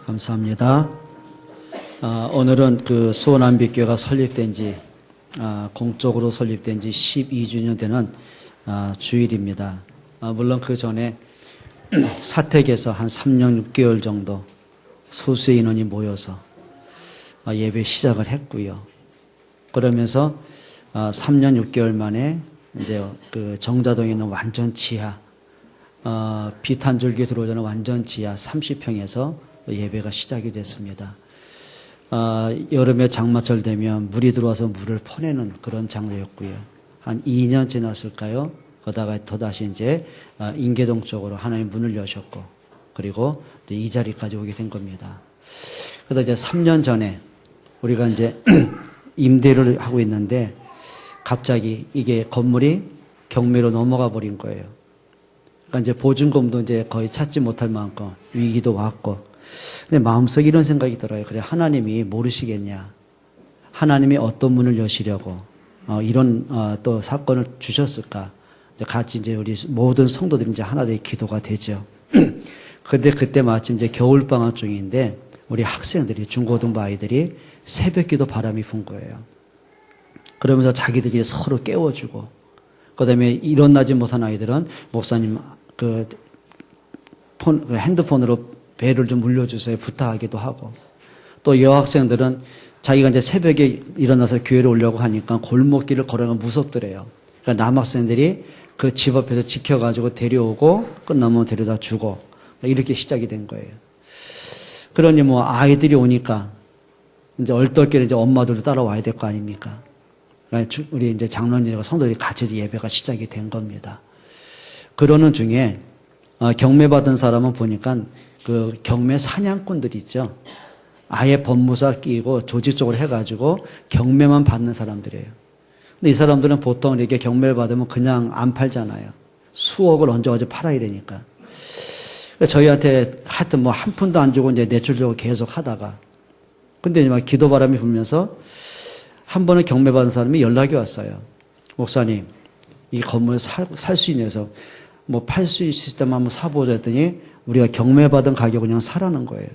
감사합니다. 오늘은 그 수원안빛교회가 설립된 지, 공적으로 설립된 지 12주년 되는 주일입니다. 물론 그 전에 사택에서 한 3년 6개월 정도 소수의 인원이 모여서 예배 시작을 했고요. 그러면서 3년 6개월 만에 이제 그 정자동에 있는 완전 지하, 빛 한 줄기 들어오자는 완전 지하 30평에서 예배가 시작이 됐습니다. 여름에 장마철 되면 물이 들어와서 물을 퍼내는 그런 장소였고요. 한 2년 지났을까요? 그러다가 또다시 이제 인계동 쪽으로 하나님 문을 여셨고, 그리고 이 자리까지 오게 된 겁니다. 그러다 이제 3년 전에 우리가 이제 임대를 하고 있는데 갑자기 이게 건물이 경매로 넘어가 버린 거예요. 그러니까 이제 보증금도 이제 거의 찾지 못할 만큼 위기도 왔고, 근데 마음속에 이런 생각이 들어요. 그래, 하나님이 모르시겠냐? 하나님이 어떤 문을 여시려고 이런 또 사건을 주셨을까? 같이 이제 우리 모든 성도들이 이제 하나 되어 기도가 되죠. 근데 그때 마침 이제 겨울방학 중인데 우리 학생들이, 중고등부 아이들이 새벽기도 바람이 분 거예요. 그러면서 자기들끼리 서로 깨워주고, 그 다음에 일어나지 못한 아이들은 목사님 그 핸드폰으로 배를 좀 물려주세요 부탁하기도 하고, 또 여학생들은 자기가 이제 새벽에 일어나서 교회를 오려고 하니까 골목길을 걸어가면 무섭더래요. 그러니까 남학생들이 그 집 앞에서 지켜가지고 데려오고 끝나면 데려다 주고 이렇게 시작이 된 거예요. 그러니 뭐 아이들이 오니까 이제 얼떨결에 이제 엄마들도 따라와야 될 거 아닙니까? 그러니까 우리 이제 장로님과 성도들이 같이 예배가 시작이 된 겁니다. 그러는 중에 경매 받은 사람은 보니까 그 경매 사냥꾼들이 있죠. 아예 법무사 끼고 조직적으로 해가지고 경매만 받는 사람들이에요. 근데 이 사람들은 보통 이렇게 경매를 받으면 그냥 안 팔잖아요. 수억을 얹어가지고 팔아야 되니까. 저희한테 하여튼 뭐 한 푼도 안 주고 이제 내출적으로 계속 하다가, 근데 막 기도 바람이 불면서 한 번은 경매 받은 사람이 연락이 왔어요. 목사님, 이 건물 살 수 있는 해서 뭐 팔 수 있을 때만 한번 사보자 했더니 우리가 경매받은 가격을 그냥 사라는 거예요.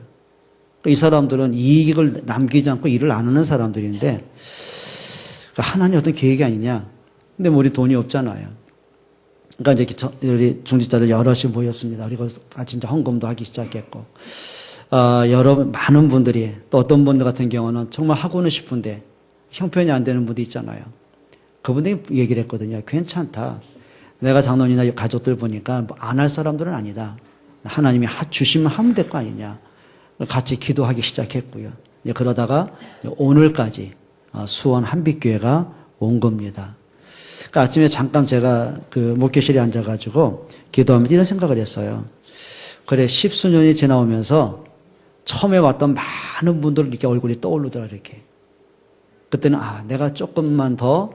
이 사람들은 이익을 남기지 않고 일을 안 하는 사람들인데, 하나님 어떤 계획이 아니냐. 근데 뭐 우리 돈이 없잖아요. 그러니까 이제 우리 중직자들 여럿이 모였습니다. 그리고 진짜 헌금도 하기 시작했고, 많은 분들이, 또 어떤 분들 같은 경우는 정말 하고는 싶은데 형편이 안 되는 분도 있잖아요. 그분들이 얘기를 했거든요. 괜찮다. 내가 장로님이나 가족들 보니까 안 할 사람들은 아니다. 하나님이 주시면 하면 될 거 아니냐. 같이 기도하기 시작했고요. 그러다가 오늘까지 수원 한빛교회가 온 겁니다. 그러니까 아침에 잠깐 제가 그 목회실에 앉아가지고 기도하면서 이런 생각을 했어요. 그래, 10수년이 지나오면서 처음에 왔던 많은 분들 이렇게 얼굴이 떠오르더라, 이렇게. 그때는 내가 조금만 더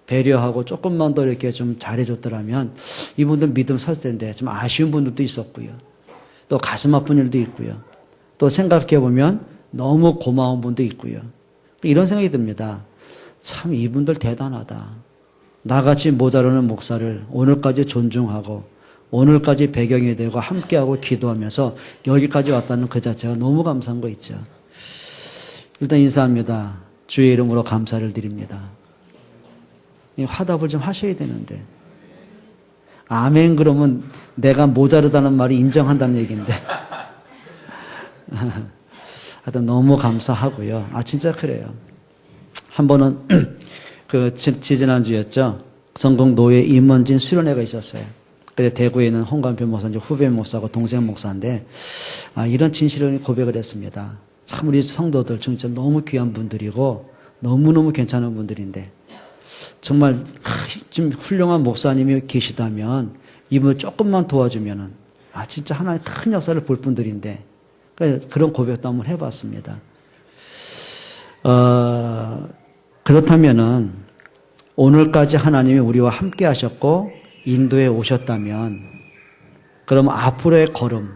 배려하고 조금만 더 이렇게 좀 잘해줬더라면 이분들 믿음 설 텐데, 좀 아쉬운 분들도 있었고요. 또 가슴 아픈 일도 있고요. 또 생각해보면 너무 고마운 분도 있고요. 이런 생각이 듭니다. 참 이분들 대단하다. 나같이 모자라는 목사를 오늘까지 존중하고 오늘까지 배경이 되고 함께하고 기도하면서 여기까지 왔다는 그 자체가 너무 감사한 거 있죠. 일단 인사합니다. 주의 이름으로 감사를 드립니다. 화답을 좀 하셔야 되는데. 아멘 그러면 내가 모자르다는 말이 인정한다는 얘기인데. 하여튼 너무 감사하고요. 진짜 그래요. 한 번은 그 지지난주였죠. 전국 노예 임원진 수련회가 있었어요. 그때 대구에 있는 홍관표 목사, 이제 후배 목사고 동생 목사인데, 이런 진실을 고백을 했습니다. 참 우리 성도들 진짜 너무 귀한 분들이고 너무너무 괜찮은 분들인데, 정말 지금 훌륭한 목사님이 계시다면 이분을 조금만 도와주면은 진짜 하나님 큰 역사를 볼 분들인데, 그런 고백도 한번 해봤습니다. 그렇다면은 오늘까지 하나님이 우리와 함께 하셨고 인도에 오셨다면, 그럼 앞으로의 걸음,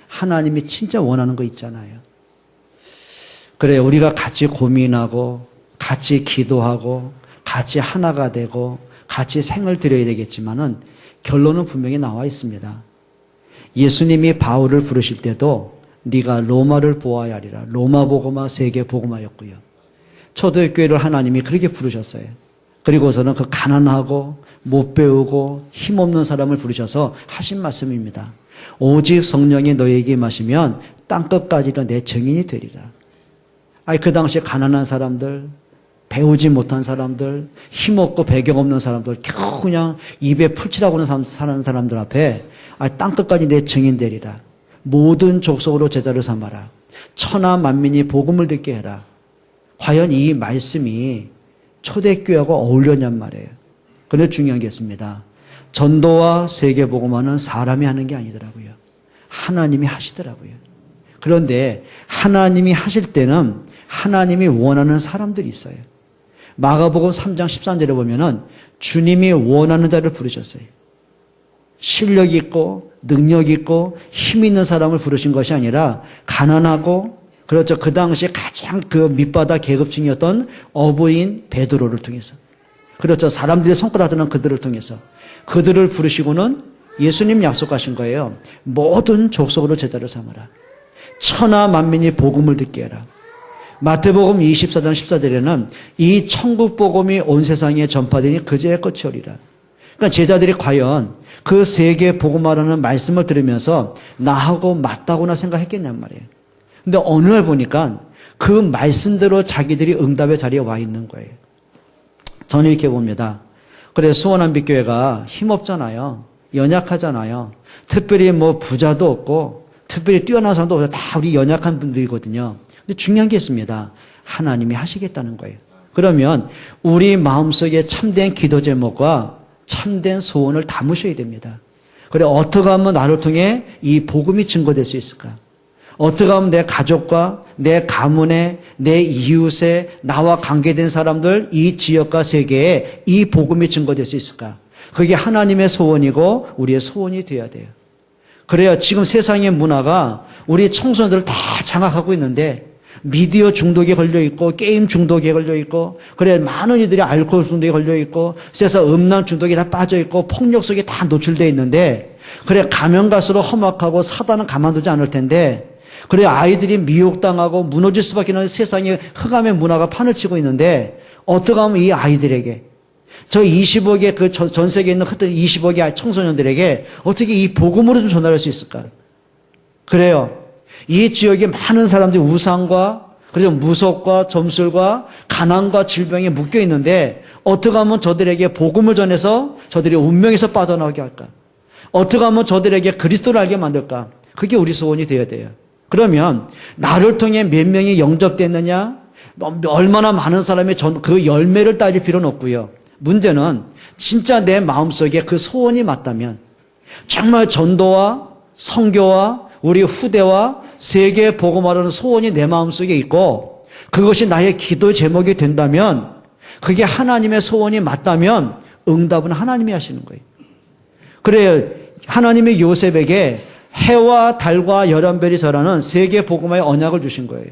하나님이 진짜 원하는 거 있잖아요. 그래, 우리가 같이 고민하고 같이 기도하고 같이 하나가 되고 같이 생을 드려야 되겠지만은 결론은 분명히 나와 있습니다. 예수님이 바울을 부르실 때도 네가 로마를 보아야 하리라. 로마 복음화, 세계 복음화였고요. 초대교회를 하나님이 그렇게 부르셨어요. 그리고서는 그 가난하고 못 배우고 힘없는 사람을 부르셔서 하신 말씀입니다. 오직 성령이 너에게 임하시면 땅끝까지는 내 증인이 되리라. 그 당시에 가난한 사람들, 배우지 못한 사람들, 힘없고 배경 없는 사람들, 겨우 그냥 입에 풀칠하고는 사는 사람들 앞에 땅끝까지 내 증인 되리라. 모든 족속으로 제자를 삼아라. 천하 만민이 복음을 듣게 해라. 과연 이 말씀이 초대교회하고 어울렸냔 말이에요. 그런데 중요한 게 있습니다. 전도와 세계복음화는 사람이 하는 게 아니더라고요. 하나님이 하시더라고요. 그런데 하나님이 하실 때는 하나님이 원하는 사람들이 있어요. 마가복음 3장 13절에 보면은 주님이 원하는 자를 부르셨어요. 실력 있고 능력 있고 힘 있는 사람을 부르신 것이 아니라 가난하고 그렇죠. 그 당시에 가장 그 밑바닥 계급층이었던 어부인 베드로를 통해서 그렇죠. 사람들이 손가락질하는 그들을 통해서 그들을 부르시고는 예수님 약속하신 거예요. 모든 족속으로 제자를 삼아라. 천하 만민이 복음을 듣게 해라. 마태복음 24장 14절에는 이 천국 복음이 온 세상에 전파되니 그제야 끝이 오리라. 그러니까 제자들이 과연 그 세계 복음화라는 말씀을 들으면서 나하고 맞다고나 생각했겠냔 말이에요. 근데 어느 날 보니까 그 말씀대로 자기들이 응답의 자리에 와 있는 거예요. 저는 이렇게 봅니다. 그래 수원한빛교회가 힘없잖아요. 연약하잖아요. 특별히 뭐 부자도 없고 특별히 뛰어난 사람도 없어요. 다 우리 연약한 분들이거든요. 근데 중요한 게 있습니다. 하나님이 하시겠다는 거예요. 그러면 우리 마음속에 참된 기도 제목과 참된 소원을 담으셔야 됩니다. 그래 어떻게 하면 나를 통해 이 복음이 증거될 수 있을까? 어떻게 하면 내 가족과 내 가문에 내 이웃에 나와 관계된 사람들 이 지역과 세계에 이 복음이 증거될 수 있을까? 그게 하나님의 소원이고 우리의 소원이 되어야 돼요. 그래야 지금 세상의 문화가 우리 청소년들을 다 장악하고 있는데 미디어 중독에 걸려있고 게임 중독에 걸려있고 그래 많은 이들이 알코올 중독에 걸려있고 그래서 음란 중독에 다 빠져있고 폭력 속에 다 노출되어 있는데 그래 가면 갈수록 험악하고 사단은 가만두지 않을 텐데 그래 아이들이 미혹당하고 무너질 수밖에 없는 세상에 흑암의 문화가 판을 치고 있는데 어떻게 하면 이 아이들에게 저 20억의 그 전 세계에 있는 흩은 20억의 청소년들에게 어떻게 이 복음으로 좀 전달할 수 있을까? 그래요. 이 지역에 많은 사람들이 우상과 그래서 무속과 점술과 가난과 질병에 묶여 있는데 어떻게 하면 저들에게 복음을 전해서 저들이 운명에서 빠져나오게 할까? 어떻게 하면 저들에게 그리스도를 알게 만들까? 그게 우리 소원이 되어야 돼요. 그러면 나를 통해 몇 명이 영접됐느냐? 얼마나 많은 사람이 그 열매를 따질 필요는 없고요. 문제는 진짜 내 마음속에 그 소원이 맞다면 정말 전도와 선교와 우리 후대와 세계 복음화라는 소원이 내 마음속에 있고 그것이 나의 기도 제목이 된다면 그게 하나님의 소원이 맞다면 응답은 하나님이 하시는 거예요. 그래 하나님이 요셉에게 해와 달과 열한별이 절하는 세계 복음화의 언약을 주신 거예요.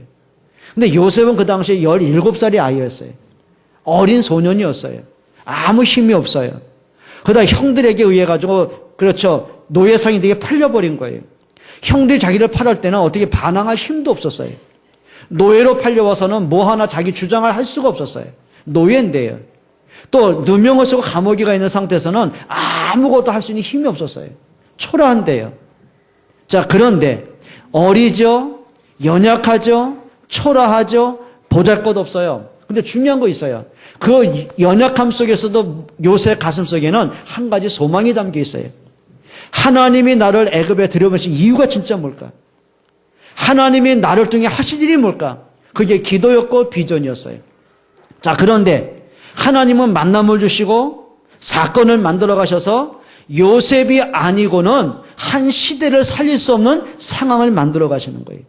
근데 요셉은 그 당시에 17살의 아이였어요. 어린 소년이었어요. 아무 힘이 없어요. 그러다 형들에게 의해 가지고 그렇죠. 노예상인들에게 팔려버린 거예요. 형들이 자기를 팔을 때는 어떻게 반항할 힘도 없었어요. 노예로 팔려와서는 뭐 하나 자기 주장을 할 수가 없었어요. 노예인데요. 또 누명을 쓰고 감옥에 가 있는 상태에서는 아무것도 할 수 있는 힘이 없었어요. 초라한데요. 자, 그런데 어리죠, 연약하죠, 초라하죠, 보잘것없어요. 근데 중요한 거 있어요. 그 연약함 속에서도 요셉 가슴 속에는 한 가지 소망이 담겨 있어요. 하나님이 나를 애굽에 들여보신 이유가 진짜 뭘까? 하나님이 나를 통해 하실 일이 뭘까? 그게 기도였고 비전이었어요. 자, 그런데 하나님은 만남을 주시고 사건을 만들어 가셔서 요셉이 아니고는 한 시대를 살릴 수 없는 상황을 만들어 가시는 거예요.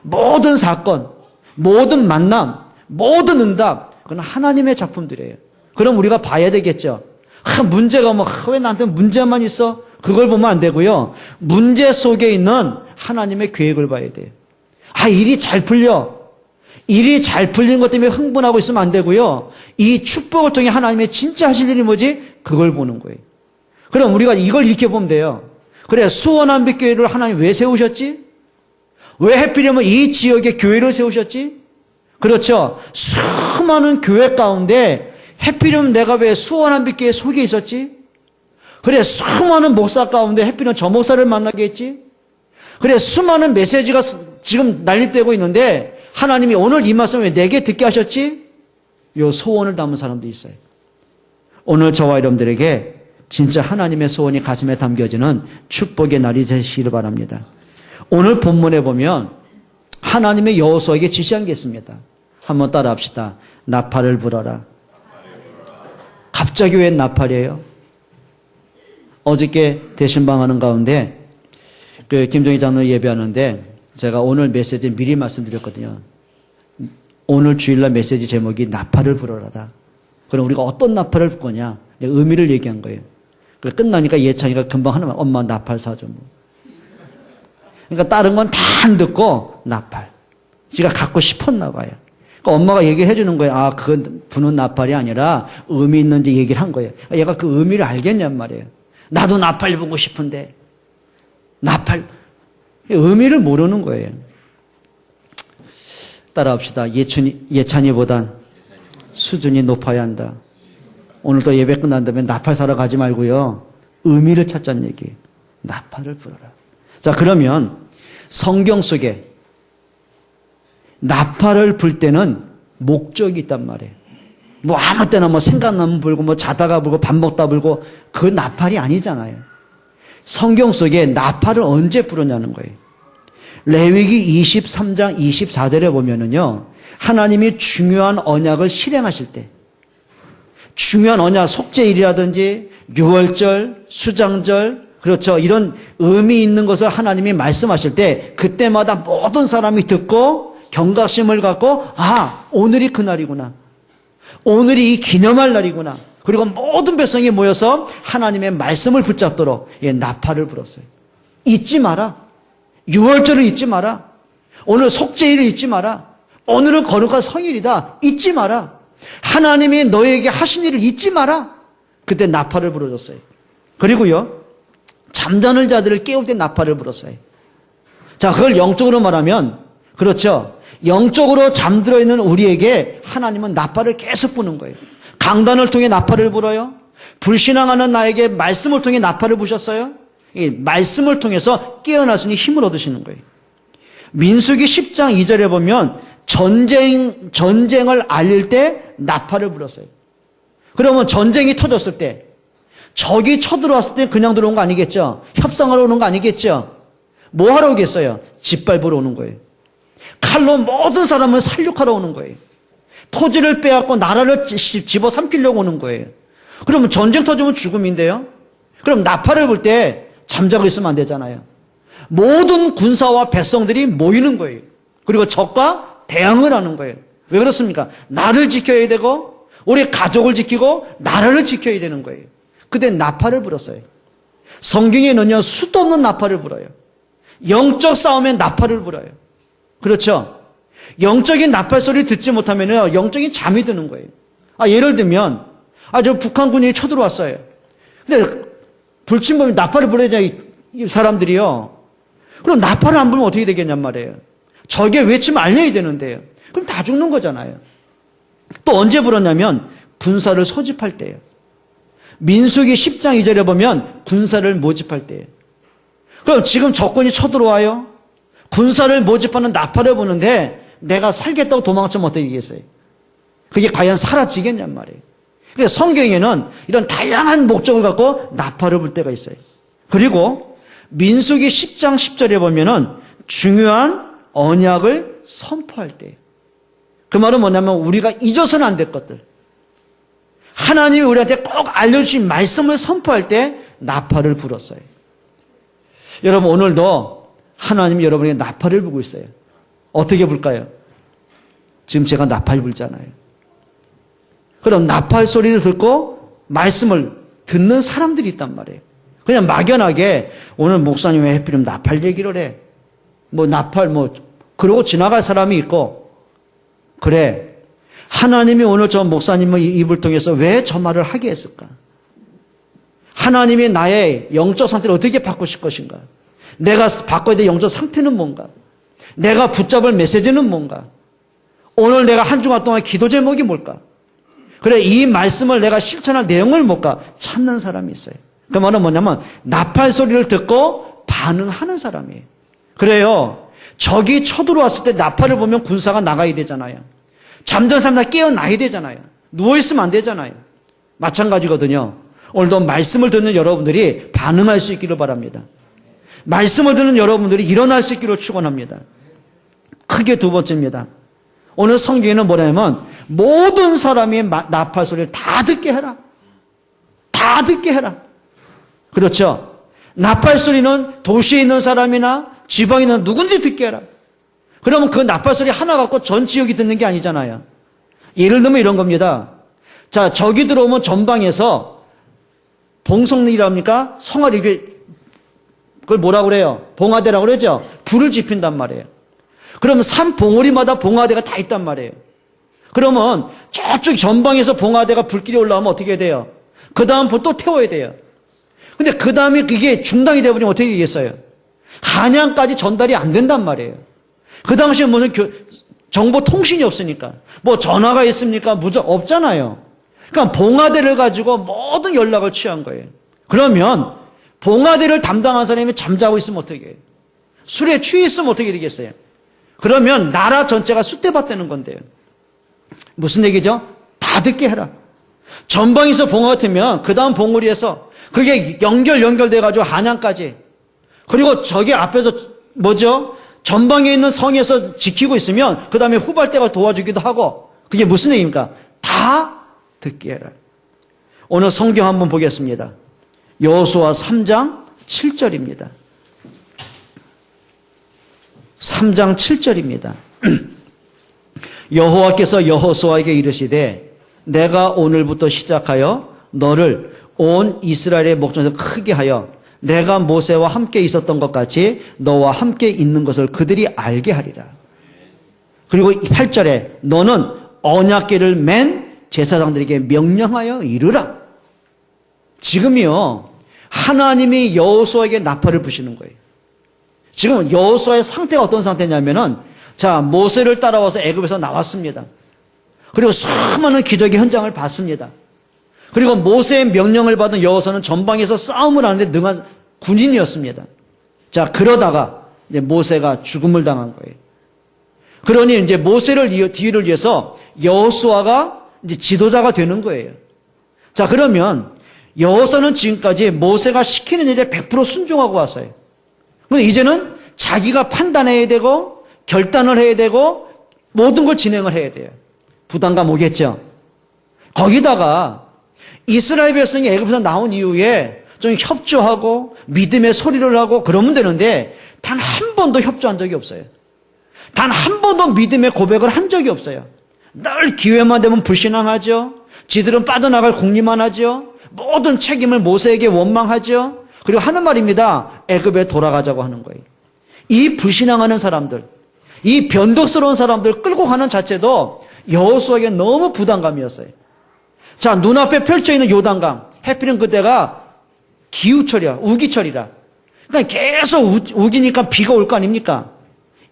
모든 사건, 모든 만남, 모든 응답, 그건 하나님의 작품들이에요. 그럼 우리가 봐야 되겠죠. 문제가 왜 나한테 문제만 있어? 그걸 보면 안 되고요. 문제 속에 있는 하나님의 계획을 봐야 돼요. 일이 잘 풀려. 일이 잘 풀린 것 때문에 흥분하고 있으면 안 되고요. 이 축복을 통해 하나님의 진짜 하실 일이 뭐지? 그걸 보는 거예요. 그럼 우리가 이걸 이렇게 보면 돼요. 그래, 수원한빛교회를 하나님 왜 세우셨지? 왜 하필이면 이 지역에 교회를 세우셨지? 그렇죠. 수많은 교회 가운데 하필이면 내가 왜 수원한빛교회 속에 있었지? 그래, 수많은 목사 가운데 하필이면 저 목사를 만나게 했지? 그래, 수많은 메시지가 지금 난립되고 있는데 하나님이 오늘 이 말씀을 왜 내게 듣게 하셨지? 요 소원을 담은 사람도 있어요. 오늘 저와 여러분들에게 진짜 하나님의 소원이 가슴에 담겨지는 축복의 날이 되시기를 바랍니다. 오늘 본문에 보면 하나님의 여호수아에게 지시한 게 있습니다. 한번 따라 합시다. 나팔을 불어라. 갑자기 왜 나팔이에요? 어저께 대신방하는 가운데 김종희 장로 예배하는데 제가 오늘 메시지 미리 말씀드렸거든요. 오늘 주일날 메시지 제목이 나팔을 불어라다. 그럼 우리가 어떤 나팔을 불 거냐? 의미를 얘기한 거예요. 끝나니까 예찬이가 금방 하는 말, 엄마 나팔 사줘. 그러니까 다른 건 다 안 듣고 나팔. 지가 갖고 싶었나 봐요. 그러니까 엄마가 얘기를 해주는 거예요. 아, 그건 부는 나팔이 아니라 의미 있는지 얘기를 한 거예요. 얘가 그 의미를 알겠냔 말이에요. 나도 나팔 보고 싶은데. 나팔. 의미를 모르는 거예요. 따라합시다. 예찬이보단 수준이 높아야 한다. 오늘도 예배 끝난 다음에 나팔 사러 가지 말고요. 의미를 찾자는 얘기예요. 나팔을 불어라. 자, 그러면 성경 속에 나팔을 불 때는 목적이 있단 말이에요. 뭐 아무 때나 뭐 생각나면 불고 뭐 자다가 불고 밥 먹다 불고 그 나팔이 아니잖아요. 성경 속에 나팔을 언제 불었냐는 거예요. 레위기 23장 24절에 보면은요. 하나님이 중요한 언약을 실행하실 때 중요한 언약, 속죄일이라든지 유월절, 수장절, 그렇죠. 이런 의미 있는 것을 하나님이 말씀하실 때 그때마다 모든 사람이 듣고 경각심을 갖고 아, 오늘이 그날이구나. 오늘이 이 기념할 날이구나. 그리고 모든 백성이 모여서 하나님의 말씀을 붙잡도록 나팔을 불었어요. 잊지 마라. 유월절을 잊지 마라. 오늘 속죄일을 잊지 마라. 오늘은 거룩한 성일이다. 잊지 마라. 하나님이 너에게 하신 일을 잊지 마라. 그때 나팔을 불어줬어요. 그리고요. 잠자는 자들을 깨울 때 나팔을 불었어요. 자, 그걸 영적으로 말하면 그렇죠. 영적으로 잠들어 있는 우리에게 하나님은 나팔을 계속 부는 거예요. 강단을 통해 나팔을 불어요. 불신앙하는 나에게 말씀을 통해 나팔을 부셨어요. 이 말씀을 통해서 깨어날 수 있는 힘을 얻으시는 거예요. 민수기 10장 2절에 보면 전쟁을 알릴 때 나팔을 불었어요. 그러면 전쟁이 터졌을 때 적이 쳐들어왔을 때 그냥 들어온 거 아니겠죠? 협상하러 오는 거 아니겠죠? 뭐 하러 오겠어요? 짓밟으러 오는 거예요. 칼로 모든 사람을 살육하러 오는 거예요. 토지를 빼앗고 나라를 집어삼키려고 오는 거예요. 그러면 전쟁 터지면 죽음인데요? 그럼 나팔을 불 때 잠자고 있으면 안 되잖아요. 모든 군사와 백성들이 모이는 거예요. 그리고 적과 대항을 하는 거예요. 왜 그렇습니까? 나를 지켜야 되고 우리 가족을 지키고 나라를 지켜야 되는 거예요. 그때 나팔을 불었어요. 성경에는요, 수도 없는 나팔을 불어요. 영적 싸움에 나팔을 불어요. 그렇죠? 영적인 나팔 소리 듣지 못하면요, 영적인 잠이 드는 거예요. 예를 들면, 저 북한군이 쳐들어왔어요. 근데 불침범이 나팔을 불어야 이 사람들이요. 그럼 나팔을 안 불면 어떻게 되겠냔 말이에요. 적에 외치면 알려야 되는데요. 그럼 다 죽는 거잖아요. 또 언제 불었냐면 군사를 소집할 때예요. 민수기 10장 2절에 보면 군사를 모집할 때예요. 그럼 지금 적군이 쳐들어와요. 군사를 모집하는 나팔을 부는데 내가 살겠다고 도망치면 어떻게 되겠어요? 그게 과연 사라지겠냔 말이에요. 그래서 성경에는 이런 다양한 목적을 갖고 나팔을 불 때가 있어요. 그리고 민수기 10장 10절에 보면은 중요한 언약을 선포할 때. 그 말은 뭐냐면 우리가 잊어서는 안 될 것들. 하나님이 우리한테 꼭 알려주신 말씀을 선포할 때 나팔을 불었어요. 여러분 오늘도 하나님이 여러분에게 나팔을 불고 있어요. 어떻게 불까요? 지금 제가 나팔 불잖아요. 그럼 나팔 소리를 듣고 말씀을 듣는 사람들이 있단 말이에요. 그냥 막연하게 오늘 목사님 왜 하필이면 나팔 얘기를 해? 나팔 그러고 지나갈 사람이 있고 그래. 하나님이 오늘 저 목사님의 입을 통해서 왜 저 말을 하게 했을까? 하나님이 나의 영적 상태를 어떻게 바꾸실 것인가? 내가 바꿔야 될 영적 상태는 뭔가? 내가 붙잡을 메시지는 뭔가? 오늘 내가 한 주간 동안 기도 제목이 뭘까? 그래, 이 말씀을 내가 실천할 내용을 뭘까? 찾는 사람이 있어요. 그 말은 뭐냐면 나팔 소리를 듣고 반응하는 사람이에요. 그래요. 적이 쳐들어왔을 때 나팔을 보면 군사가 나가야 되잖아요. 잠든 사람 다 깨어나야 되잖아요. 누워있으면 안 되잖아요. 마찬가지거든요. 오늘도 말씀을 듣는 여러분들이 반응할 수 있기를 바랍니다. 말씀을 듣는 여러분들이 일어날 수 있기를 축원합니다. 크게 두 번째입니다. 오늘 성경에는 뭐냐면 모든 사람이 나팔 소리를 다 듣게 해라. 다 듣게 해라. 그렇죠? 나팔 소리는 도시에 있는 사람이나 지방에 있는 누군지 듣게 해라. 그러면 그 나팔 소리 하나 갖고 전 지역이 듣는 게 아니잖아요. 예를 들면 이런 겁니다. 자, 적이 들어오면 전방에서 봉성리랍니까? 성을 이렇게 그걸 뭐라고 그래요? 봉화대라고 그러죠? 불을 지핀단 말이에요. 그러면 산 봉우리마다 봉화대가 다 있단 말이에요. 그러면 저쪽 전방에서 봉화대가 불길이 올라오면 어떻게 돼요? 그 다음 또 태워야 돼요. 근데 그 다음에 이게 중단이 되어버리면 어떻게 되겠어요? 한양까지 전달이 안 된단 말이에요. 그 당시에 무슨 정보 통신이 없으니까. 뭐 전화가 있습니까? 없잖아요. 그러니까 봉화대를 가지고 모든 연락을 취한 거예요. 그러면 봉화대를 담당한 사람이 잠자고 있으면 어떻게 해요? 술에 취해 있으면 어떻게 되겠어요? 그러면 나라 전체가 쑥대밭되는 건데요. 무슨 얘기죠? 다 듣게 해라. 전방에서 봉화 같으면 그 다음 봉우리에서 그게 연결돼가지고 한양까지. 그리고 저기 앞에서 뭐죠? 전방에 있는 성에서 지키고 있으면 그 다음에 후발대가 도와주기도 하고. 그게 무슨 얘기입니까? 다 듣게 해라. 오늘 성경 한번 보겠습니다. 여호수아 3장 7절입니다. 3장 7절입니다. 여호와께서 여호수아에게 이르시되 내가 오늘부터 시작하여 너를 온 이스라엘의 목전에서 크게 하여 내가 모세와 함께 있었던 것 같이 너와 함께 있는 것을 그들이 알게 하리라. 그리고 8절에 너는 언약궤를 맨 제사장들에게 명령하여 이르라. 지금이요 하나님이 여호수아에게 나팔을 부시는 거예요. 지금 여호수아의 상태가 어떤 상태냐면은 자 모세를 따라와서 애굽에서 나왔습니다. 그리고 수많은 기적의 현장을 봤습니다. 그리고 모세의 명령을 받은 여호수아는 전방에서 싸움을 하는데 능한 군인이었습니다. 자 그러다가 이제 모세가 죽음을 당한 거예요. 그러니 이제 모세를 뒤를 위해서 여호수아가 이제 지도자가 되는 거예요. 자 그러면 여호수아는 지금까지 모세가 시키는 일에 100% 순종하고 왔어요. 근데 이제는 자기가 판단해야 되고 결단을 해야 되고 모든 걸 진행을 해야 돼요. 부담감 오겠죠. 거기다가 이스라엘 백성이 애굽에서 나온 이후에 좀 협조하고 믿음의 소리를 하고 그러면 되는데 단 한 번도 협조한 적이 없어요. 단 한 번도 믿음의 고백을 한 적이 없어요. 늘 기회만 되면 불신앙하죠. 지들은 빠져나갈 궁리만 하죠. 모든 책임을 모세에게 원망하죠. 그리고 하는 말입니다. 애굽에 돌아가자고 하는 거예요. 이 불신앙하는 사람들, 이 변덕스러운 사람들 끌고 가는 자체도 여호수아에게 너무 부담감이었어요. 자, 눈앞에 펼쳐있는 요단강. 해필은 그때가 기후철이야. 우기철이라. 그러니까 계속 우기니까 비가 올 거 아닙니까?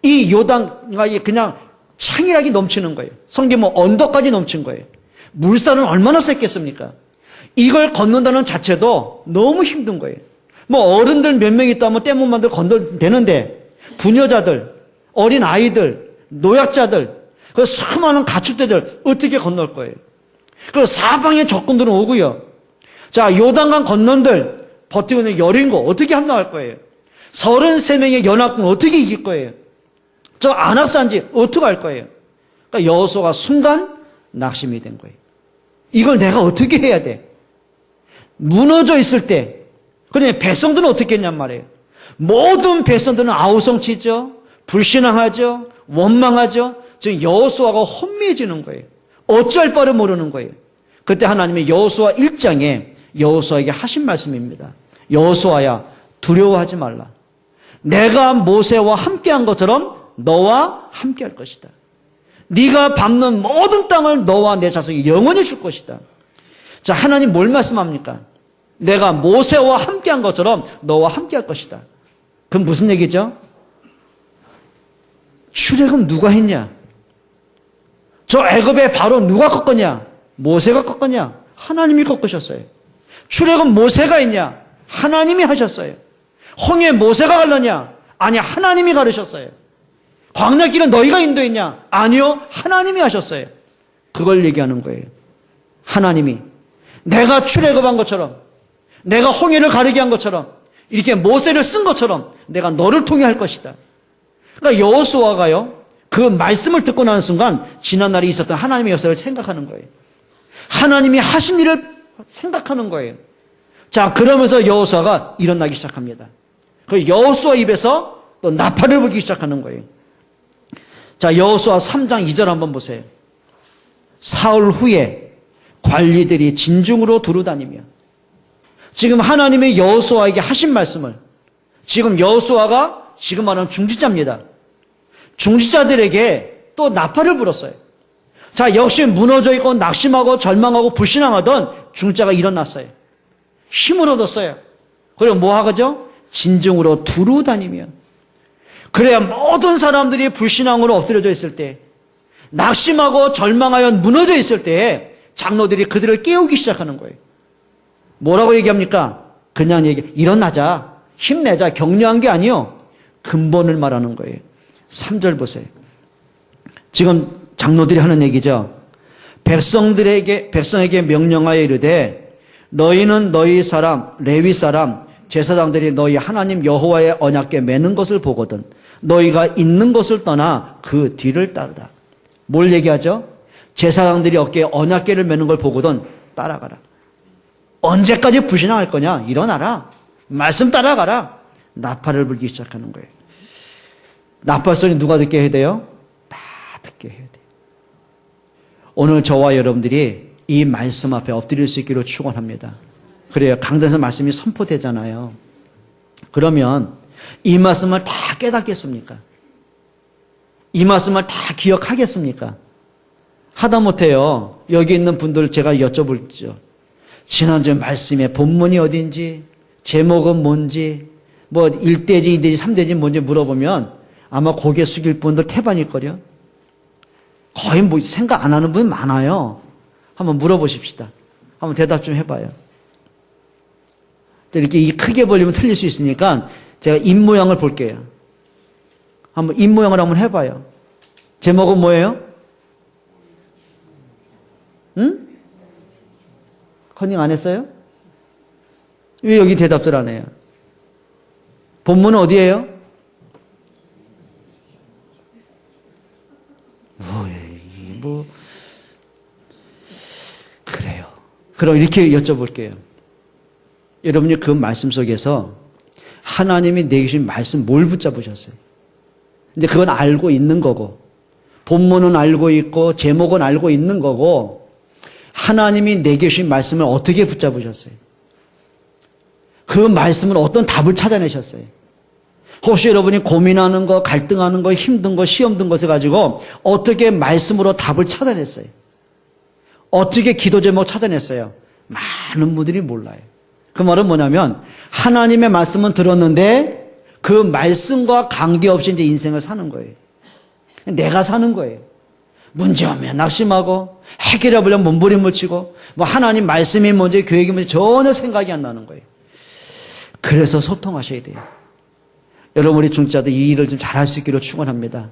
이 요단강이 그냥 창이라기 넘치는 거예요. 성경 뭐 언덕까지 넘친 거예요. 물살은 얼마나 셌겠습니까? 이걸 건넌다는 자체도 너무 힘든 거예요. 뭐 어른들 몇 명 있다면 떼문만들 건너되는데 부녀자들, 어린 아이들, 노약자들, 그 수많은 가축대들 어떻게 건널 거예요? 그 사방에 적군들은 오고요. 자, 요단강 건넌들 버티고 있는 여린고 어떻게 함락할 거예요? 33명의 연합군 어떻게 이길 거예요? 저 안악산지 어떻게 할 거예요? 그러니까 여호수아가 순간 낙심이 된 거예요. 이걸 내가 어떻게 해야 돼? 무너져 있을 때, 그러니 백성들은 어떻게 했냔 말이에요. 모든 백성들은 아우성치죠, 불신앙하죠, 원망하죠. 지금 여호수아가 혼미해지는 거예요. 어찌할 바를 모르는 거예요. 그때 하나님이 여호수아 1장에 여호수아에게 하신 말씀입니다. 여호수아야, 두려워하지 말라. 내가 모세와 함께한 것처럼 너와 함께할 것이다. 네가 밟는 모든 땅을 너와 내 자손이 영원히 줄 것이다. 자, 하나님 뭘 말씀합니까? 내가 모세와 함께한 것처럼 너와 함께할 것이다. 그럼 무슨 얘기죠? 출애굽 누가 했냐? 저 애굽의 바로 누가 꺾었냐? 모세가 꺾었냐? 하나님이 꺾으셨어요. 출애굽 모세가 했냐? 하나님이 하셨어요. 홍해 모세가 갈랐냐? 아니, 하나님이 가르셨어요. 광야길은 너희가 인도했냐? 아니요, 하나님이 하셨어요. 그걸 얘기하는 거예요. 하나님이 내가 출애굽한 것처럼, 내가 홍해를 가르게 한 것처럼, 이렇게 모세를 쓴 것처럼 내가 너를 통해 할 것이다. 그러니까 여호수아가요, 그 말씀을 듣고 나는 순간 지난날에 있었던 하나님의 역사를 생각하는 거예요. 하나님이 하신 일을 생각하는 거예요. 자, 그러면서 여호수아가 일어나기 시작합니다. 그 여호수아 입에서 또 나팔을 불기 시작하는 거예요. 자, 여호수아 3장 2절 한번 보세요. 사흘 후에 관리들이 진중으로 두루다니며, 지금 하나님의 여호수아에게 하신 말씀을, 지금 여호수아가 지금 말하는 중지자입니다. 중지자들에게 또 나팔을 불었어요. 자, 역시 무너져 있고 낙심하고 절망하고 불신앙하던 중지자가 일어났어요. 힘을 얻었어요. 그리고 뭐 하죠? 진중으로 두루다니며, 그래야 모든 사람들이 불신앙으로 엎드려져 있을 때, 낙심하고 절망하여 무너져 있을 때에 장로들이 그들을 깨우기 시작하는 거예요. 뭐라고 얘기합니까? 그냥 일어나자, 힘내자, 격려한 게 아니요, 근본을 말하는 거예요. 3절 보세요. 지금 장로들이 하는 얘기죠. 백성에게 명령하여 이르되, 너희는 너희 사람 레위 사람 제사장들이 너희 하나님 여호와의 언약궤 매는 것을 보거든 너희가 있는 것을 떠나 그 뒤를 따르라. 뭘 얘기하죠? 제사장들이 어깨에 언약궤를 매는 걸 보거든 따라가라. 언제까지 불신앙할 거냐? 일어나라. 말씀 따라가라. 나팔을 불기 시작하는 거예요. 나팔 소리 누가 듣게 해야 돼요? 다 듣게 해야 돼요. 오늘 저와 여러분들이 이 말씀 앞에 엎드릴 수 있기를 축원합니다. 그래요. 강단에서 말씀이 선포되잖아요. 그러면 이 말씀을 다 깨닫겠습니까? 이 말씀을 다 기억하겠습니까? 하다못해요, 여기 있는 분들 제가 여쭤볼죠. 지난주 말씀의 본문이 어딘지, 제목은 뭔지, 뭐 1대지, 2대지, 3대지 뭔지 물어보면 아마 고개 숙일 분들 태반일걸요. 거의 뭐 생각 안 하는 분이 많아요. 한번 물어보십시다. 한번 대답 좀 해봐요. 이렇게 크게 벌리면 틀릴 수 있으니까 제가 입 모양을 볼게요. 한번 입 모양을 한번 해봐요. 제목은 뭐예요? 응? 컨닝 안 했어요? 왜 여기 대답들 안 해요? 본문은 어디예요? 그래요. 그럼 이렇게 여쭤볼게요. 여러분이 그 말씀 속에서 하나님이 내게 주신 말씀 뭘 붙잡으셨어요? 이제 그건 알고 있는 거고, 본문은 알고 있고, 제목은 알고 있는 거고, 하나님이 내게 주신 말씀을 어떻게 붙잡으셨어요? 그 말씀은 어떤 답을 찾아내셨어요? 혹시 여러분이 고민하는 거, 갈등하는 거, 힘든 거, 시험 든 것을 가지고 어떻게 말씀으로 답을 찾아냈어요? 어떻게 기도 제목 찾아냈어요? 많은 분들이 몰라요. 그 말은 뭐냐면 하나님의 말씀은 들었는데 그 말씀과 관계없이 이제 인생을 사는 거예요. 내가 사는 거예요. 문제 오면 낙심하고 해결해 보려면 몸부림을 치고 뭐 하나님 말씀이 뭔지 교육이 뭔지 전혀 생각이 안 나는 거예요. 그래서 소통하셔야 돼요. 여러분 우리 중자들 이 일을 좀 잘할 수 있기를 축원합니다.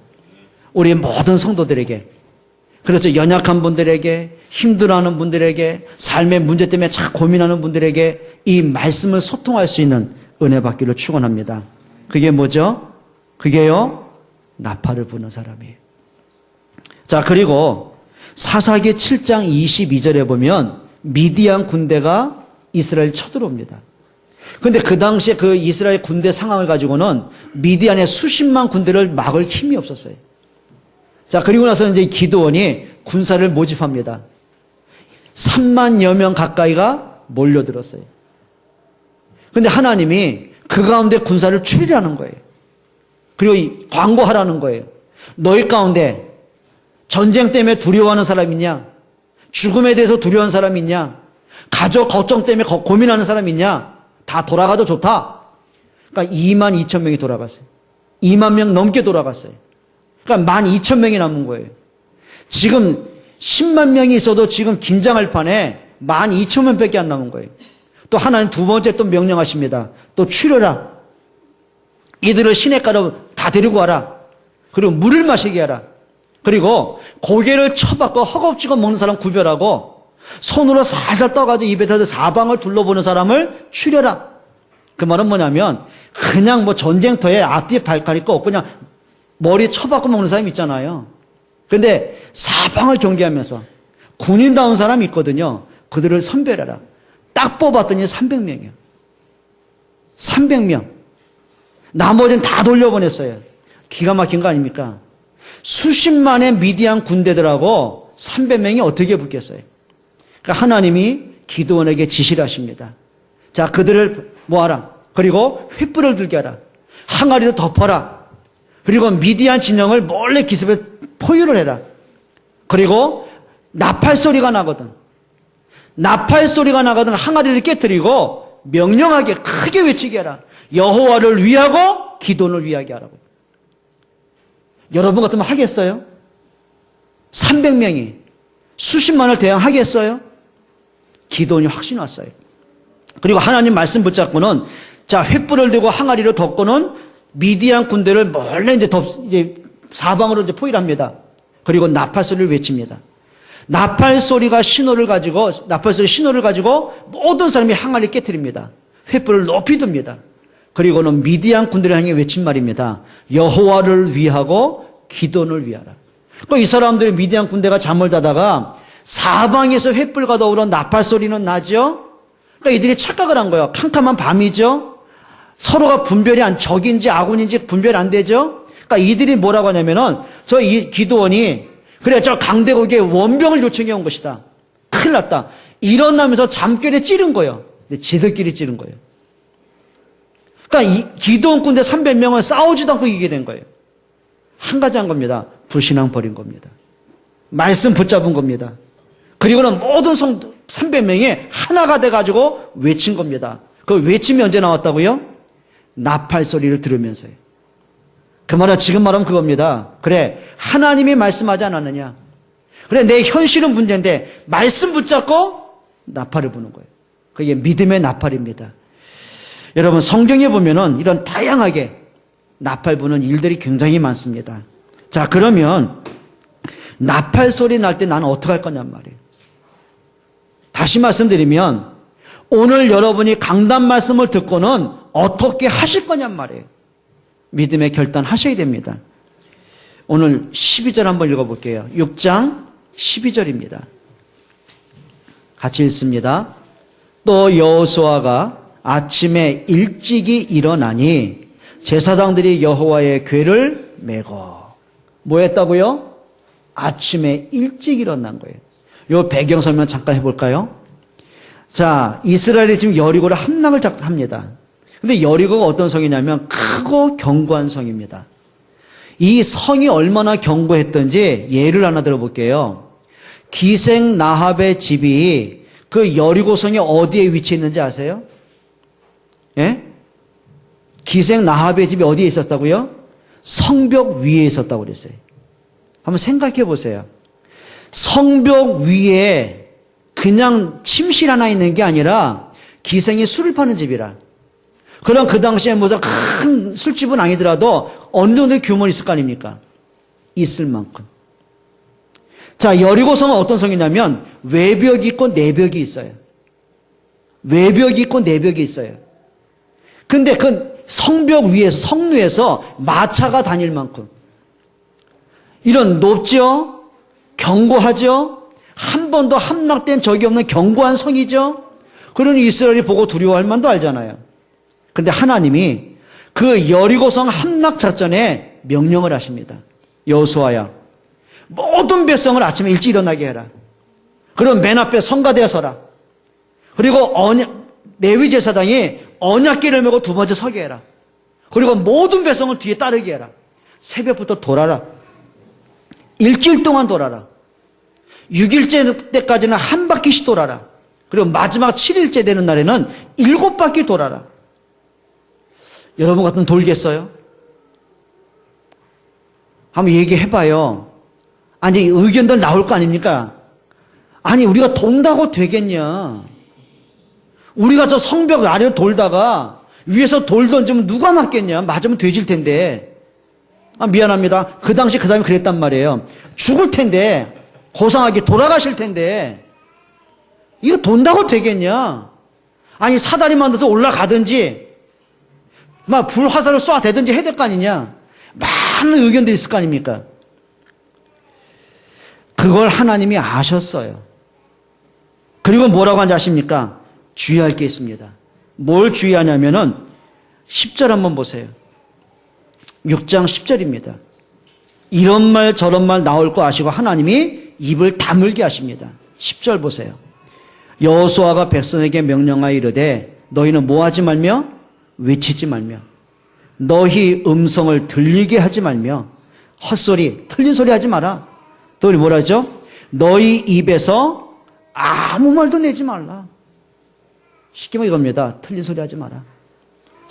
우리 모든 성도들에게, 그렇죠, 연약한 분들에게, 힘들어하는 분들에게, 삶의 문제 때문에 참 고민하는 분들에게 이 말씀을 소통할 수 있는 은혜 받기를 축원합니다. 그게 뭐죠? 그게요, 나팔을 부는 사람이에요. 자, 그리고 사사기 7장 22절에 보면 미디안 군대가 이스라엘 쳐들어옵니다. 근데 그 당시에 그 이스라엘 군대 상황을 가지고는 미디안의 수십만 군대를 막을 힘이 없었어요. 자, 그리고 나서 이제 기드온이 군사를 모집합니다. 3만여 명 가까이가 몰려들었어요. 근데 하나님이 그 가운데 군사를 추리라는 거예요. 그리고 광고하라는 거예요. 너희 가운데 전쟁 때문에 두려워하는 사람 있냐? 죽음에 대해서 두려워하는 사람 있냐? 가족 걱정 때문에 고민하는 사람 있냐? 다 돌아가도 좋다. 그러니까 2만 2천 명이 돌아갔어요. 2만 명 넘게 돌아갔어요. 그러니까 12,000명이 남은 거예요. 지금 10만 명이 있어도 지금 긴장할 판에 12,000명밖에 안 남은 거예요. 또 하나님 두 번째 또 명령하십니다. 또 추려라. 이들을 시냇가로 다 데리고 와라. 그리고 물을 마시게 하라. 그리고 고개를 쳐박고 허겁지겁 먹는 사람 구별하고 손으로 살살 떠가지고 입에다 사방을 둘러보는 사람을 추려라. 그 말은 뭐냐면 그냥 뭐 전쟁터에 앞뒤에 발가릴 거 없고 그냥 머리 쳐박고 먹는 사람 있잖아요. 근데 사방을 경계하면서 군인다운 사람이 있거든요. 그들을 선별해라. 딱 뽑았더니 300명이요. 300명. 나머지는 다 돌려보냈어요. 기가 막힌 거 아닙니까? 수십만의 미디안 군대들하고 300명이 어떻게 붙겠어요? 그러니까 하나님이 기드온에게 지시를 하십니다. 자, 그들을 모아라. 그리고 횃불을 들게 하라. 항아리로 덮어라. 그리고 미디안 진영을 몰래 기습에 포위를 해라. 그리고 나팔 소리가 나거든. 나팔 소리가 나거든 항아리를 깨뜨리고 명령하게 크게 외치게 하라. 여호와를 위하고 기드온을 위하게 하라고. 여러분 같으면 하겠어요? 300명이 수십만을 대항하겠어요? 기드온이 확신 왔어요. 그리고 하나님 말씀 붙잡고는 자, 횃불을 들고 항아리로 덮고는 미디안 군대를 몰래 이제 사방으로 이제 포위를 합니다. 그리고 나팔 소리를 외칩니다. 나팔 소리 신호를 가지고 모든 사람이 항아리를 깨뜨립니다. 횃불을 높이 듭니다. 그리고는 미디안 군대를 향해 외친 말입니다. 여호와를 위하고 기드온을 위하라. 또 이 사람들이 미디안 군대가 잠을 자다가 사방에서 횃불과 더불어 나팔 소리는 나죠. 그러니까 이들이 착각을 한 거예요. 캄캄한 밤이죠. 서로가 적인지 아군인지 분별이 안 되죠. 그러니까 이들이 뭐라고 하냐면은 이 기드온이 그래 저 강대국에 원병을 요청해 온 것이다. 큰일 났다. 일어나면서 잠결에 찌른 거예요. 근데 지들끼리 찌른 거예요. 그러니까 이 기드온 군대 300명은 싸우지도 않고 이기게 된 거예요. 한 가지 한 겁니다. 불신앙 버린 겁니다. 말씀 붙잡은 겁니다. 그리고는 모든 300명이 하나가 돼가지고 외친 겁니다. 그 외침이 언제 나왔다고요? 나팔 소리를 들으면서요. 그 말은 지금 말하면 그겁니다. 그래, 하나님이 말씀하지 않았느냐. 그래, 내 현실은 문제인데 말씀 붙잡고 나팔을 부는 거예요. 그게 믿음의 나팔입니다. 여러분 성경에 보면은 이런 다양하게 나팔 부는 일들이 굉장히 많습니다. 자, 그러면 나팔 소리 날 때 나는 어떻게 할 거냔 말이에요. 다시 말씀드리면 오늘 여러분이 강단 말씀을 듣고는 어떻게 하실 거냔 말이에요. 믿음의 결단 하셔야 됩니다. 오늘 12절 한번 읽어볼게요. 6장 12절입니다. 같이 읽습니다. 또 여호수아가 아침에 일찍이 일어나니 제사장들이 여호와의 궤를 메고 뭐 했다고요? 아침에 일찍 일어난 거예요. 이 배경 설명 잠깐 해볼까요? 자, 이스라엘이 지금 여리고를 함락을 합니다. 근데 여리고가 어떤 성이냐면 크고 견고한 성입니다. 이 성이 얼마나 견고했던지 예를 하나 들어볼게요. 기생 나합의 집이 그 여리고 성이 어디에 위치해 있는지 아세요? 예? 기생 나합의 집이 어디에 있었다고요? 성벽 위에 있었다고 그랬어요. 한번 생각해 보세요. 성벽 위에 그냥 침실 하나 있는 게 아니라 기생이 술을 파는 집이라. 그럼 그 당시에 무슨 큰 술집은 아니더라도 어느 정도의 규모는 있을 거 아닙니까? 있을 만큼. 자, 여리고성은 어떤 성이냐면 외벽이 있고 내벽이 있어요. 외벽이 있고 내벽이 있어요. 근데 그 성벽 위에서 성루에서 마차가 다닐 만큼 이런 높죠? 견고하죠? 한 번도 함락된 적이 없는 견고한 성이죠? 그러니 이스라엘이 보고 두려워할 만도 알잖아요. 근데 하나님이 그 여리고성 함락 작전에 명령을 하십니다. 여호수아야, 모든 백성을 아침에 일찍 일어나게 해라. 그럼 맨 앞에 성가대에 서라. 그리고 레위 제사장이 언약궤를 메고 두 번째 서게 해라. 그리고 모든 백성을 뒤에 따르게 해라. 새벽부터 돌아라. 일주일 동안 돌아라. 6일째 때까지는 한 바퀴씩 돌아라. 그리고 마지막 7일째 되는 날에는 7바퀴 돌아라. 여러분 같으면 돌겠어요? 한번 얘기해봐요. 아니, 의견들 나올 거 아닙니까? 아니, 우리가 돈다고 되겠냐? 우리가 저 성벽 아래로 돌다가 위에서 돌 던지면 누가 맞겠냐? 맞으면 돼질 텐데. 아, 미안합니다. 그 당시 그 사람이 그랬단 말이에요. 죽을 텐데, 고상하게 돌아가실 텐데, 이거 돈다고 되겠냐? 아니, 사다리 만들어서 올라가든지, 막 불화살을 쏴대든지 해야 될 거 아니냐? 많은 의견들이 있을 거 아닙니까? 그걸 하나님이 아셨어요. 그리고 뭐라고 하는지 아십니까? 주의할 게 있습니다. 뭘 주의하냐면은 10절 한번 보세요. 6장 10절입니다. 이런 말 저런 말 나올 거 아시고 하나님이 입을 다물게 하십니다. 10절 보세요. 여호수아가 백성에게 명령하여 이르되 너희는 뭐하지 말며 외치지 말며 너희 음성을 들리게 하지 말며 헛소리 틀린 소리 하지 마라. 또 우리 뭐라 하죠? 너희 입에서 아무 말도 내지 말라. 쉽게 말하면 이겁니다. 틀린 소리 하지 마라.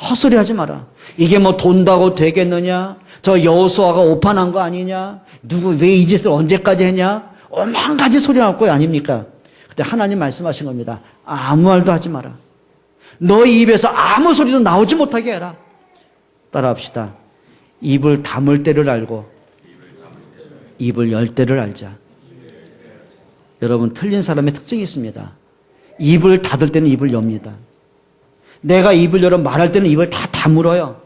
헛소리 하지 마라. 이게 뭐 돈다고 되겠느냐? 저 여호수아가 오판한 거 아니냐? 누구 왜 이 짓을 언제까지 했냐? 오만 가지 소리 나올 거 아닙니까? 그때 하나님 말씀하신 겁니다. 아무 말도 하지 마라. 너희 입에서 아무 소리도 나오지 못하게 해라. 따라합시다. 입을 다물 때를 알고 입을 열 때를 알자. 여러분, 틀린 사람의 특징이 있습니다. 입을 닫을 때는 입을 엽니다. 내가 입을 열어 말할 때는 입을 다 다물어요.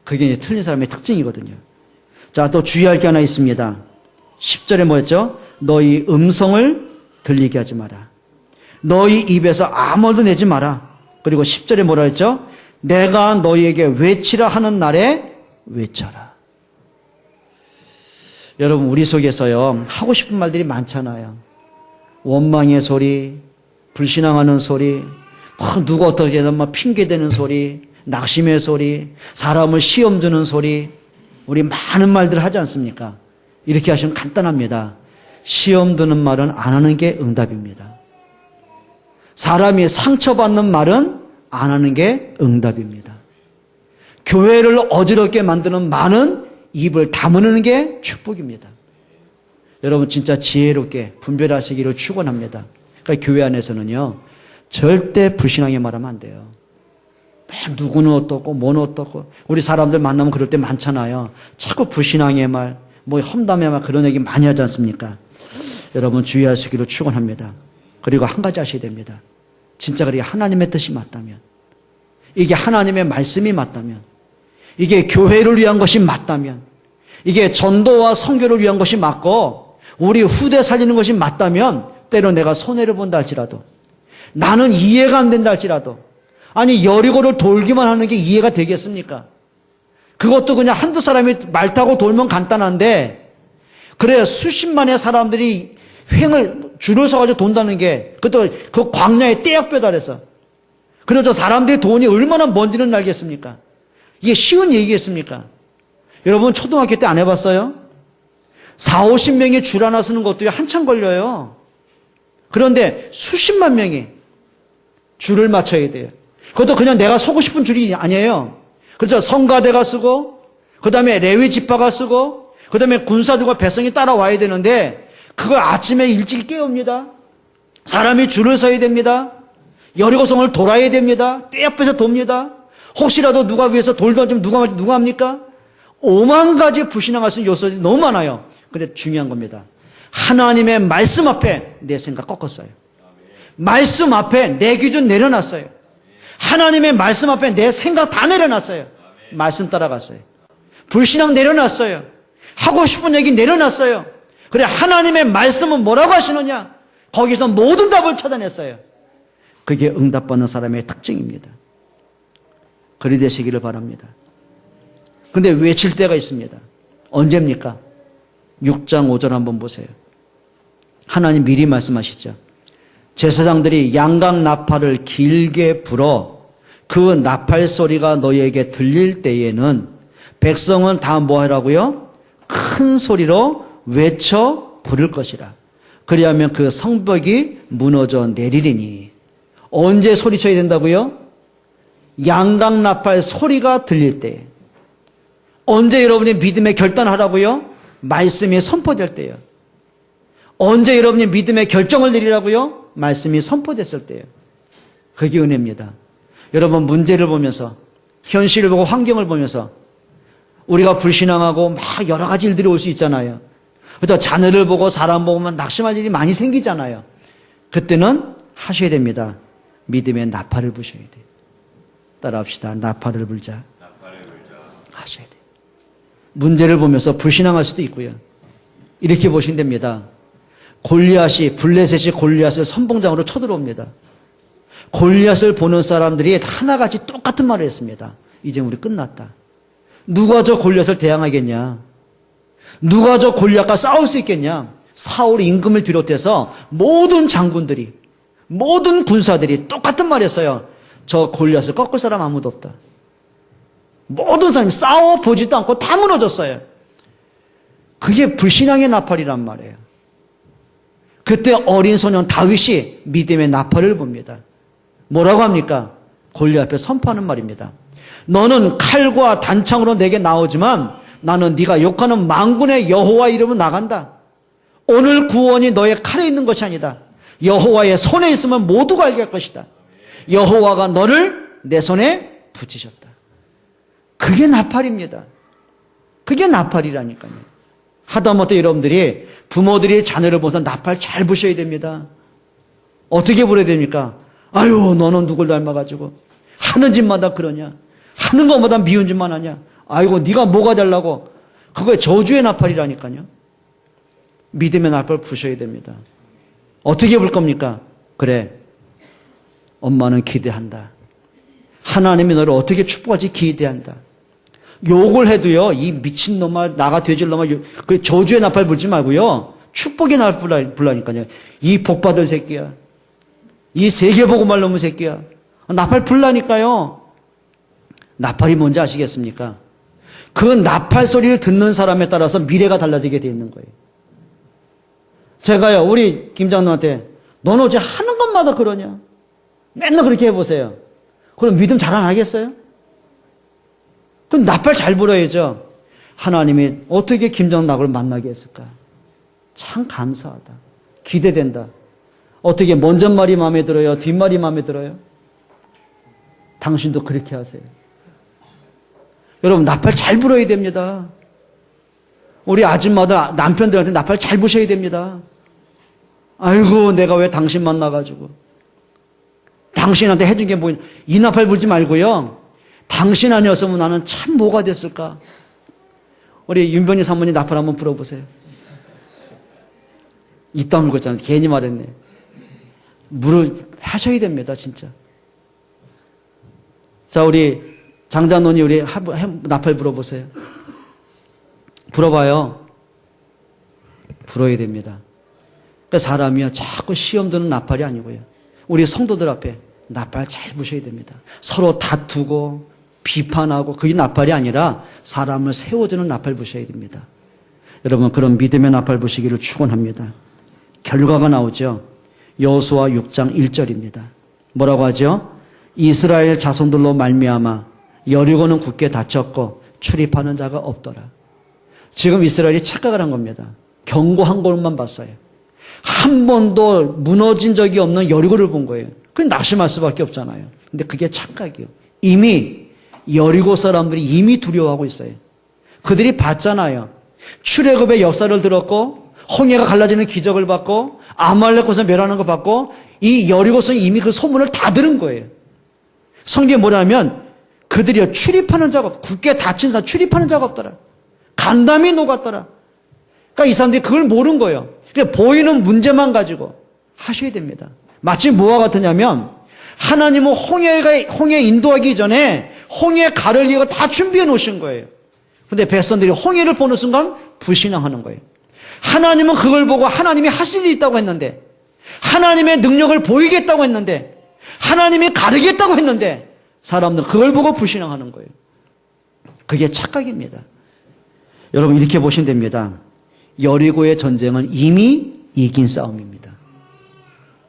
그게 이제 틀린 사람의 특징이거든요. 자, 또 주의할 게 하나 있습니다. 10절에 뭐였죠? 너희 음성을 들리게 하지 마라. 너희 입에서 아무 말도 내지 마라. 그리고 10절에 뭐라 했죠? 내가 너희에게 외치라 하는 날에 외쳐라. 여러분, 우리 속에서요, 하고 싶은 말들이 많잖아요. 원망의 소리, 불신앙하는 소리, 누가 어떻게 하든 막 핑계대는 소리, 낙심의 소리, 사람을 시험 주는 소리, 우리 많은 말들 하지 않습니까? 이렇게 하시면 간단합니다. 시험 드는 말은 안 하는 게 응답입니다. 사람이 상처받는 말은 안 하는 게 응답입니다. 교회를 어지럽게 만드는 말은 입을 다무는 게 축복입니다. 여러분, 진짜 지혜롭게 분별하시기를 축원합니다. 그러니까 교회 안에서는요, 절대 불신앙의 말하면 안 돼요. 누구는 어떻고 뭐는 어떻고, 우리 사람들 만나면 그럴 때 많잖아요. 자꾸 불신앙의 말, 뭐 험담의 말, 그런 얘기 많이 하지 않습니까? 여러분, 주의하시기를 축원합니다. 그리고 한 가지 아셔야 됩니다. 진짜 그게 하나님의 뜻이 맞다면, 이게 하나님의 말씀이 맞다면, 이게 교회를 위한 것이 맞다면, 이게 전도와 선교를 위한 것이 맞고 우리 후대 살리는 것이 맞다면, 때로 내가 손해를 본다 할지라도, 나는 이해가 안 된다 할지라도, 아니 여리고를 돌기만 하는 게 이해가 되겠습니까? 그것도 그냥 한두 사람이 말 타고 돌면 간단한데, 그래 수십만의 사람들이 횡을 줄을 서가지고 돈다는 게, 그것도 그 광야의 떼약볕 아래서, 그리고 저 사람들의 돈이 얼마나 먼지는 알겠습니까? 이게 쉬운 얘기겠습니까? 여러분, 초등학교 때 안 해봤어요? 4, 50명이 줄 하나 서는 것도 한참 걸려요. 그런데 수십만 명이 줄을 맞춰야 돼요. 그것도 그냥 내가 서고 싶은 줄이 아니에요. 그렇죠? 성가대가 쓰고, 그 다음에 레위 지파가 쓰고, 그 다음에 군사들과 백성이 따라와야 되는데, 그걸 아침에 일찍 깨웁니다. 사람이 줄을 서야 됩니다. 여리고성을 돌아야 됩니다. 떼 앞에서 돕니다. 혹시라도 누가 위에서 돌 던지면 누가 합니까? 5만 가지 불신앙할 수 있는 요소들이 너무 많아요. 근데 중요한 겁니다. 하나님의 말씀 앞에 내 생각 꺾었어요. 말씀 앞에 내 기준 내려놨어요. 하나님의 말씀 앞에 내 생각 다 내려놨어요. 말씀 따라갔어요. 불신앙 내려놨어요. 하고 싶은 얘기 내려놨어요. 그래, 하나님의 말씀은 뭐라고 하시느냐? 거기서 모든 답을 찾아냈어요. 그게 응답받는 사람의 특징입니다. 그리 되시기를 바랍니다. 근데 외칠 때가 있습니다. 언제입니까? 6장 5절 한번 보세요. 하나님 미리 말씀하시죠. 제사장들이 양각 나팔을 길게 불어 그 나팔 소리가 너희에게 들릴 때에는 백성은 다 뭐 하라고요? 큰 소리로 외쳐 부를 것이라. 그리하면 그 성벽이 무너져 내리리니. 언제 소리쳐야 된다고요? 양각 나팔 소리가 들릴 때. 언제 여러분이 믿음의 결단하라고요? 말씀이 선포될 때예요. 언제 여러분이 믿음의 결정을 내리라고요? 말씀이 선포됐을 때예요. 그게 은혜입니다. 여러분 문제를 보면서 현실을 보고 환경을 보면서 우리가 불신앙하고 막 여러 가지 일들이 올 수 있잖아요. 그래서 자녀를 보고 사람 보면 낙심할 일이 많이 생기잖아요. 그때는 하셔야 됩니다. 믿음의 나팔을 부셔야 돼요. 따라합시다. 나팔을 불자. 하셔야 돼요. 문제를 보면서 불신앙할 수도 있고요. 이렇게 보시면 됩니다. 블레셋이 골리앗을 선봉장으로 쳐들어옵니다. 골리앗을 보는 사람들이 하나같이 똑같은 말을 했습니다. 이제 우리 끝났다. 누가 저 골리앗을 대항하겠냐? 누가 저 골리앗과 싸울 수 있겠냐? 사울 임금을 비롯해서 모든 장군들이, 모든 군사들이 똑같은 말을 했어요. 저 골리앗을 꺾을 사람 아무도 없다. 모든 사람이 싸워보지도 않고 다 무너졌어요. 그게 불신앙의 나팔이란 말이에요. 그때 어린 소년 다윗이 믿음의 나팔을 봅니다. 뭐라고 합니까? 골리앗 앞에 선포하는 말입니다. 너는 칼과 단창으로 내게 나오지만 나는 네가 욕하는 만군의 여호와 이름은 나간다. 오늘 구원이 너의 칼에 있는 것이 아니다. 여호와의 손에 있으면 모두가 알게 할 것이다. 여호와가 너를 내 손에 붙이셨다. 그게 나팔입니다. 그게 나팔이라니까요. 하다못해 여러분들이 부모들이 자녀를 보면서 나팔 잘 부셔야 됩니다. 어떻게 불어야 됩니까? 아유 너는 누굴 닮아가지고 하는 짓마다 그러냐, 하는 것마다 미운 짓만 하냐, 아이고 네가 뭐가 되려고. 그거에 저주의 나팔이라니까요. 믿음의 나팔 부셔야 됩니다. 어떻게 불 겁니까? 그래, 엄마는 기대한다. 하나님이 너를 어떻게 축복할지 기대한다. 욕을 해도요, 이 미친놈아, 나가 돼질놈아, 그 저주의 나팔 불지 말고요, 축복의 나팔 불라니까요. 이 복받을 새끼야, 이 세계복음할 놈의 새끼야, 나팔 불라니까요. 나팔이 뭔지 아시겠습니까? 그 나팔 소리를 듣는 사람에 따라서 미래가 달라지게 되어 있는 거예요. 제가요, 우리 김 장로한테 너는 어째 하는 것마다 그러냐? 맨날 그렇게 해보세요. 그럼 믿음 잘 안 하겠어요? 그럼 나팔 잘 불어야죠. 하나님이 어떻게 김정락을 만나게 했을까? 참 감사하다. 기대된다. 어떻게 먼저 말이 마음에 들어요? 뒷말이 마음에 들어요? 당신도 그렇게 하세요. 여러분 나팔 잘 불어야 됩니다. 우리 아줌마들 남편들한테 나팔 잘 부셔야 됩니다. 아이고 내가 왜 당신 만나가지고 당신한테 해준 게 뭐냐. 이 나팔 불지 말고요. 당신 아니었으면 나는 참 뭐가 됐을까. 우리 윤변희 사모님 나팔 한번 불어보세요. 입 다물고 있잖아요. 괜히 말했네. 하셔야 됩니다. 진짜. 자 우리 장자논이 우리 나팔 불어보세요. 불어봐요. 불어야 됩니다. 그러니까 사람이요 자꾸 시험 드는 나팔이 아니고요. 우리 성도들 앞에 나팔 잘 부셔야 됩니다. 서로 다투고 비판하고 그게 나팔이 아니라 사람을 세워주는 나팔 부셔야 됩니다. 여러분 그런 믿음의 나팔 부시기를 축원합니다. 결과가 나오죠. 여호수아 6장 1절입니다. 뭐라고 하죠? 이스라엘 자손들로 말미암아 여리고는 굳게 닫혔고 출입하는 자가 없더라. 지금 이스라엘이 착각을 한 겁니다. 경고 한 걸음만 봤어요. 한 번도 무너진 적이 없는 여리고를 본 거예요. 그게 낙심할 수밖에 없잖아요. 근데 그게 착각이에요. 이미 여리고 사람들이 이미 두려워하고 있어요. 그들이 봤잖아요. 출애굽의 역사를 들었고 홍해가 갈라지는 기적을 봤고 아말렉 곳에서 멸하는 거 봤고 이 여리고성이 이미 그 소문을 다 들은 거예요. 성경에 뭐냐면 그들이 출입하는 자가 굳게 닫힌 사 출입하는 자가 없더라. 간담이 녹았더라. 그러니까 이 사람들이 그걸 모르는 거예요. 그러니까 보이는 문제만 가지고 하셔야 됩니다. 마치 뭐와 같으냐면 하나님은 홍해 인도하기 전에 홍해 가를 이거 다 준비해 놓으신 거예요. 근데 백성들이 홍해를 보는 순간 불신앙하는 거예요. 하나님은 그걸 보고 하나님이 하실 일이 있다고 했는데 하나님의 능력을 보이겠다고 했는데 하나님이 가르겠다고 했는데 사람들은 그걸 보고 불신앙하는 거예요. 그게 착각입니다. 여러분 이렇게 보시면 됩니다. 여리고의 전쟁은 이미 이긴 싸움입니다.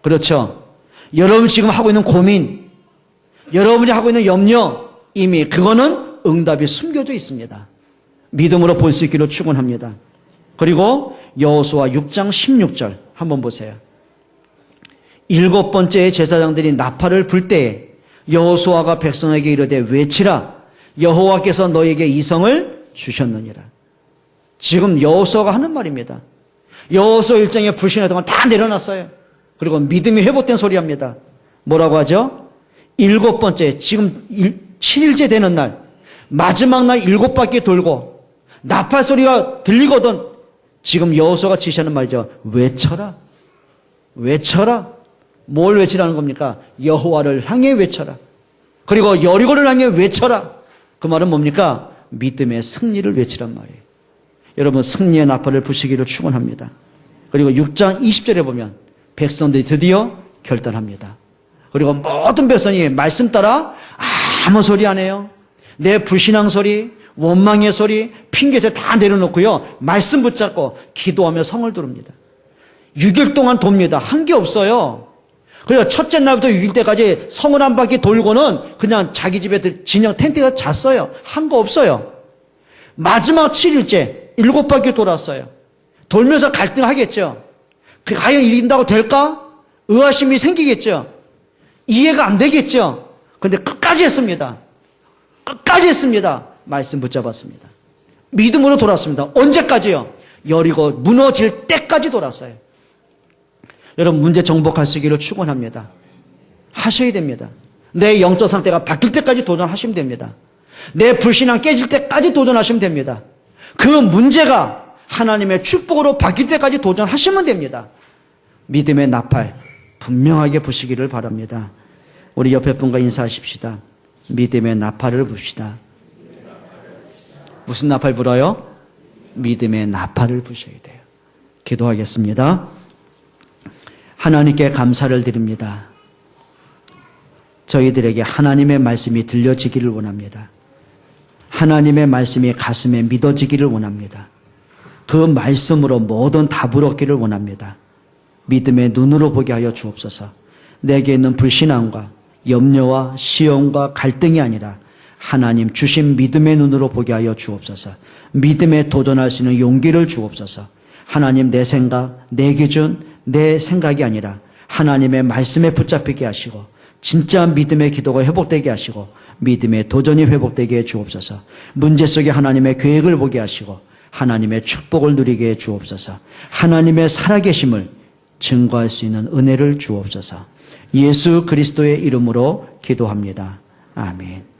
그렇죠? 여러분 지금 하고 있는 고민, 여러분이 하고 있는 염려, 이미 그거는 응답이 숨겨져 있습니다. 믿음으로 볼 수 있기를 축원합니다. 그리고 여호수아 6장 16절 한번 보세요. 7번째 제사장들이 나팔을 불 때에 여호수아가 백성에게 이르되 외치라 여호와께서 너에게 이성을 주셨느니라. 지금 여호수아가 하는 말입니다. 여호수아 1장에 불신했던 건 다 내려놨어요. 그리고 믿음이 회복된 소리 합니다. 뭐라고 하죠? 7번째, 지금 7일째 되는 날, 마지막 날 7바퀴 돌고 나팔 소리가 들리거든 지금 여호수아가 지시하는 말이죠. 외쳐라. 외쳐라. 뭘 외치라는 겁니까? 여호와를 향해 외쳐라. 그리고 여리고를 향해 외쳐라. 그 말은 뭡니까? 믿음의 승리를 외치란 말이에요. 여러분 승리의 나팔을 부시기를 축원합니다. 그리고 6장 20절에 보면 백성들이 드디어 결단합니다. 그리고 모든 백성이 말씀 따라 아무 소리 안 해요. 내 불신앙 소리, 원망의 소리, 핑계를 다 내려놓고요. 말씀 붙잡고 기도하며 성을 두릅니다. 6일 동안 돕니다. 한 게 없어요. 그래서 첫째 날부터 6일 때까지 성을 한 바퀴 돌고는 그냥 자기 집에 진영 텐트가 잤어요. 한 거 없어요. 마지막 7일째 7바퀴 돌았어요. 돌면서 갈등하겠죠. 과연 이긴다고 될까? 의아심이 생기겠죠. 이해가 안 되겠죠. 그런데 끝까지 했습니다. 끝까지 했습니다. 말씀 붙잡았습니다. 믿음으로 돌았습니다. 언제까지요? 여리고 무너질 때까지 돌았어요. 여러분 문제 정복할 수 있기를 축원합니다. 하셔야 됩니다. 내 영적 상태가 바뀔 때까지 도전하시면 됩니다. 내 불신앙 깨질 때까지 도전하시면 됩니다. 그 문제가 하나님의 축복으로 바뀔 때까지 도전하시면 됩니다. 믿음의 나팔 분명하게 부시기를 바랍니다. 우리 옆에 분과 인사하십시다. 믿음의 나팔을 붑시다. 무슨 나팔 불어요? 믿음의 나팔을 부셔야 돼요. 기도하겠습니다. 하나님께 감사를 드립니다. 저희들에게 하나님의 말씀이 들려지기를 원합니다. 하나님의 말씀이 가슴에 믿어지기를 원합니다. 그 말씀으로 모든 답을 얻기를 원합니다. 믿음의 눈으로 보게 하여 주옵소서. 내게 있는 불신앙과 염려와 시험과 갈등이 아니라 하나님 주신 믿음의 눈으로 보게 하여 주옵소서. 믿음에 도전할 수 있는 용기를 주옵소서. 하나님 내 생각, 내 기준, 내 생각이 아니라 하나님의 말씀에 붙잡히게 하시고 진짜 믿음의 기도가 회복되게 하시고 믿음의 도전이 회복되게 해 주옵소서. 문제 속에 하나님의 계획을 보게 하시고 하나님의 축복을 누리게 해 주옵소서. 하나님의 살아계심을 증거할 수 있는 은혜를 주옵소서. 예수 그리스도의 이름으로 기도합니다. 아멘.